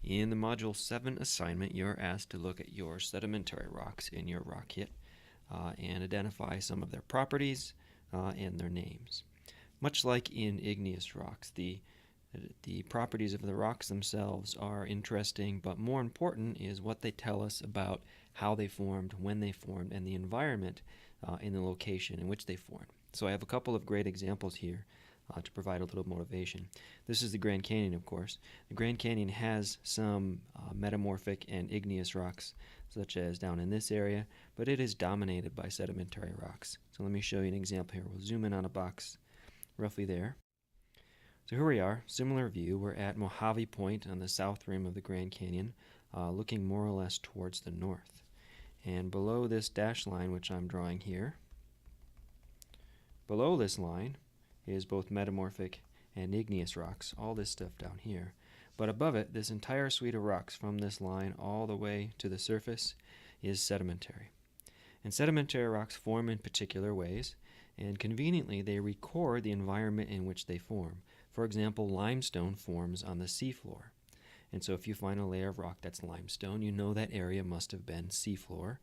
In the Module 7 assignment, you're asked to look at your sedimentary rocks in your rock kit and identify some of their properties and their names. Much like in igneous rocks, the properties of the rocks themselves are interesting, but more important is what they tell us about how they formed, when they formed, and the environment in the location in which they formed. So I have a couple of great examples here to provide a little motivation. This is the Grand Canyon, of course. The Grand Canyon has some metamorphic and igneous rocks, such as down in this area, but it is dominated by sedimentary rocks. So let me show you an example here. We'll zoom in on a box roughly there. So here we are, similar view. We're at Mojave Point on the south rim of the Grand Canyon, looking more or less towards the north. And below this dashed line, which I'm drawing here, below this line is both metamorphic and igneous rocks, all this stuff down here. But above it, this entire suite of rocks from this line all the way to the surface is sedimentary. And sedimentary rocks form in particular ways, and conveniently they record the environment in which they form. For example, limestone forms on the seafloor. And so if you find a layer of rock that's limestone, you know that area must have been seafloor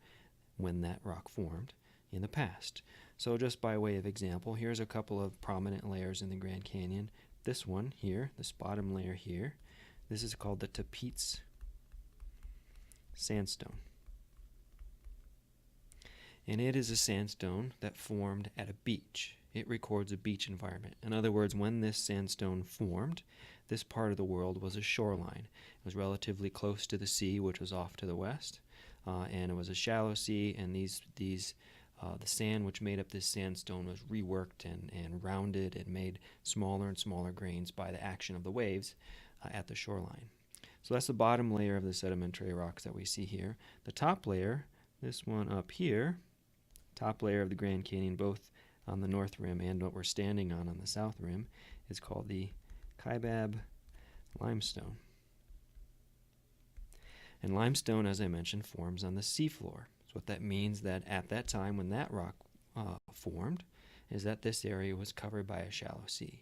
when that rock formed in the past. So just by way of example, here's a couple of prominent layers in the Grand Canyon. This one here, this bottom layer here, this is called the Tapeats sandstone. And it is a sandstone that formed at a beach. It records a beach environment. In other words, when this sandstone formed, this part of the world was a shoreline. It was relatively close to the sea, which was off to the west, and it was a shallow sea, and the sand which made up this sandstone was reworked and rounded and made smaller and smaller grains by the action of the waves at the shoreline. So that's the bottom layer of the sedimentary rocks that we see here. The top layer, this one up here, top layer of the Grand Canyon, both on the north rim and what we're standing on the south rim, is called the Kaibab limestone. And limestone, as I mentioned, forms on the seafloor. So what that means that at that time when that rock formed is that this area was covered by a shallow sea.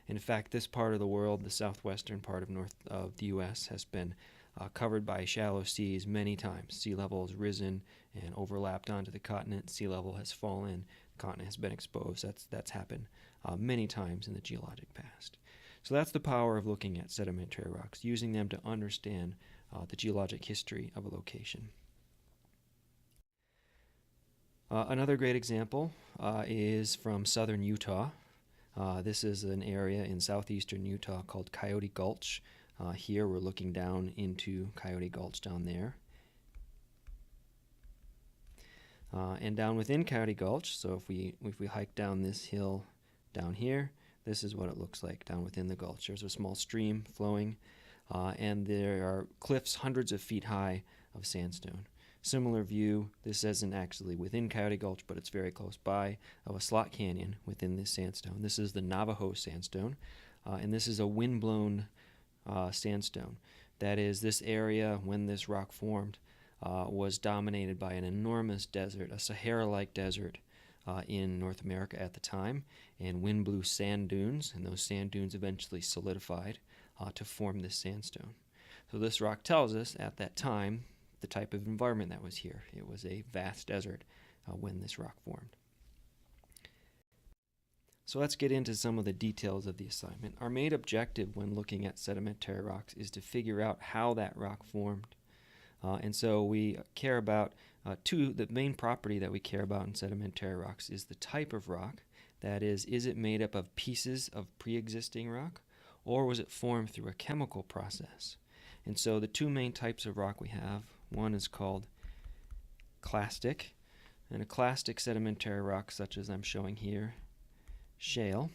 In fact, this part of the world, the southwestern part of the U.S., has been covered by shallow seas many times. Sea level has risen and overlapped onto the continent. Sea level has fallen. The continent has been exposed. That's happened many times in the geologic past. So that's the power of looking at sedimentary rocks, using them to understand the geologic history of a location. Another great example is from southern Utah. This is an area in southeastern Utah called Coyote Gulch. Here we're looking down into Coyote Gulch down there. And down within Coyote Gulch, so if we hike down this hill down here, this is what it looks like down within the gulch. There's a small stream flowing, and there are cliffs hundreds of feet high of sandstone. Similar view, this isn't actually within Coyote Gulch, but it's very close by, of a slot canyon within this sandstone. This is the Navajo sandstone, and this is a windblown sandstone. That is, this area, when this rock formed, was dominated by an enormous desert, a Sahara-like desert in North America at the time, and wind blew sand dunes, and those sand dunes eventually solidified to form this sandstone. So this rock tells us at that time the type of environment that was here. It was a vast desert when this rock formed. So let's get into some of the details of the assignment. Our main objective when looking at sedimentary rocks is to figure out how that rock formed. And so we care about the main property that we care about in sedimentary rocks is the type of rock. That is it made up of pieces of pre-existing rock, or was it formed through a chemical process? And so the two main types of rock we have, one is called clastic, and a clastic sedimentary rock, such as I'm showing here, shale,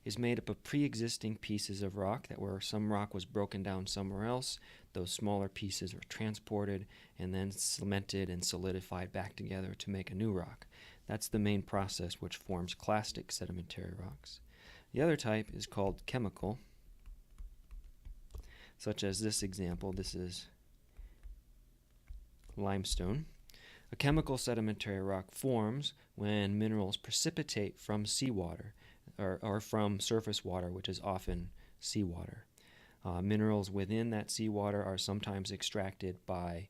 is made up of pre-existing pieces of rock where some rock was broken down somewhere else. Those smaller pieces are transported and then cemented and solidified back together to make a new rock. That's the main process which forms clastic sedimentary rocks. The other type is called chemical, such as this example. This is limestone. A chemical sedimentary rock forms when minerals precipitate from seawater or from surface water, which is often seawater. Minerals within that seawater are sometimes extracted by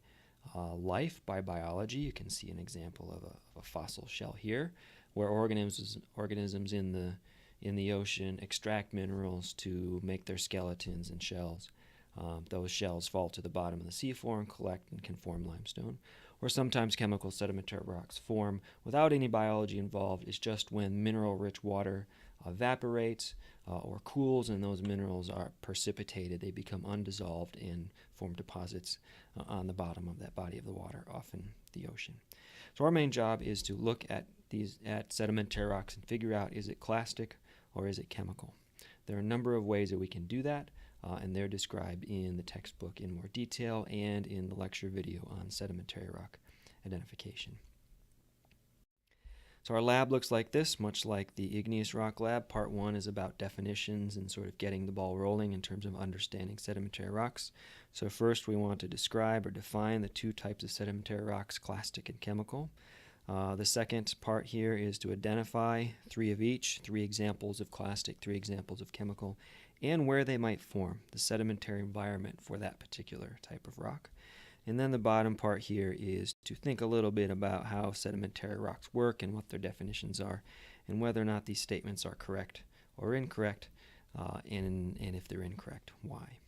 life, by biology. You can see an example of a fossil shell here, where organisms in the ocean extract minerals to make their skeletons and shells. Those shells fall to the bottom of the seafloor and collect and can form limestone. Or sometimes chemical sedimentary rocks form without any biology involved. It's just when mineral-rich water evaporates or cools and those minerals are precipitated, they become undissolved and form deposits on the bottom of that body of the water, often the ocean. So our main job is to look at sedimentary rocks and figure out, is it clastic or is it chemical? There are a number of ways that we can do that, and they're described in the textbook in more detail and in the lecture video on sedimentary rock identification. So our lab looks like this, much like the igneous rock lab. Part 1 is about definitions and sort of getting the ball rolling in terms of understanding sedimentary rocks. So first we want to describe or define the two types of sedimentary rocks, clastic and chemical. The second part here is to identify 3 of each, 3 examples of clastic, 3 examples of chemical, and where they might form, the sedimentary environment for that particular type of rock. And then the bottom part here is to think a little bit about how sedimentary rocks work and what their definitions are, and whether or not these statements are correct or incorrect, and if they're incorrect, why.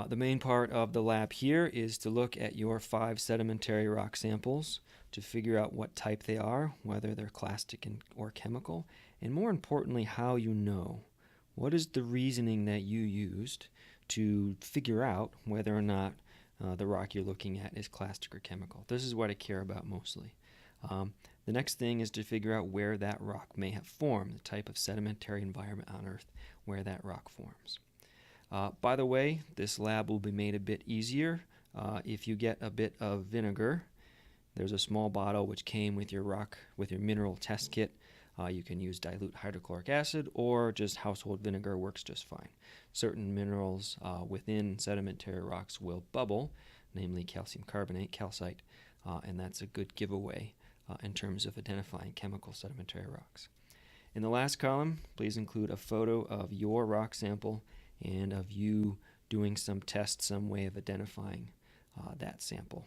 The main part of the lab here is to look at your 5 sedimentary rock samples to figure out what type they are, whether they're clastic or chemical, and more importantly, how you know. What is the reasoning that you used to figure out whether or not the rock you're looking at is clastic or chemical? This is what I care about mostly. The next thing is to figure out where that rock may have formed, the type of sedimentary environment on Earth where that rock forms. By the way, this lab will be made a bit easier if you get a bit of vinegar. There's a small bottle which came with your mineral test kit. You can use dilute hydrochloric acid, or just household vinegar works just fine. Certain minerals within sedimentary rocks will bubble, namely calcium carbonate, calcite, and that's a good giveaway in terms of identifying chemical sedimentary rocks. In the last column, please include a photo of your rock sample and of you doing some tests, some way of identifying that sample.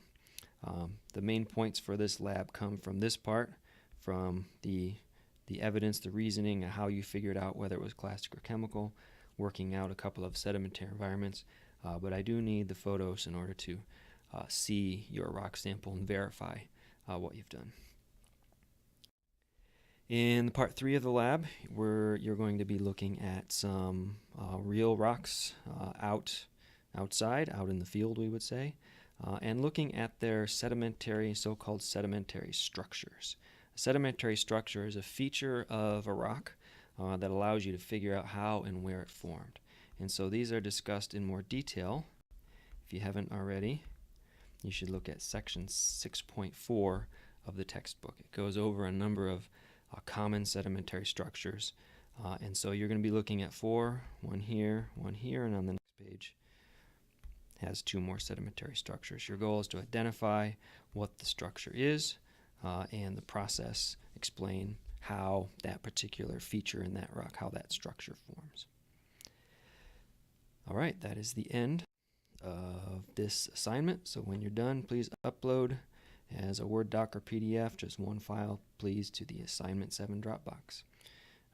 The main points for this lab come from this part, from the evidence, the reasoning, and how you figured out whether it was clastic or chemical, working out a couple of sedimentary environments, but I do need the photos in order to see your rock sample and verify what you've done. In part 3 of the lab, you're going to be looking at some real rocks outside, out in the field, we would say, and looking at their so-called sedimentary structures. A sedimentary structure is a feature of a rock that allows you to figure out how and where it formed. And so these are discussed in more detail. If you haven't already, you should look at section 6.4 of the textbook. It goes over a number of common sedimentary structures, and so you're going to be looking at 4, one here, and on the next page has 2 more sedimentary structures. Your goal is to identify what the structure is and the process, explain how that particular feature in that rock, how that structure forms. All right, that is the end of this assignment. So when you're done, please upload as a Word doc or PDF, just one file, please, to the Assignment 7 Dropbox.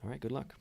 All right, good luck.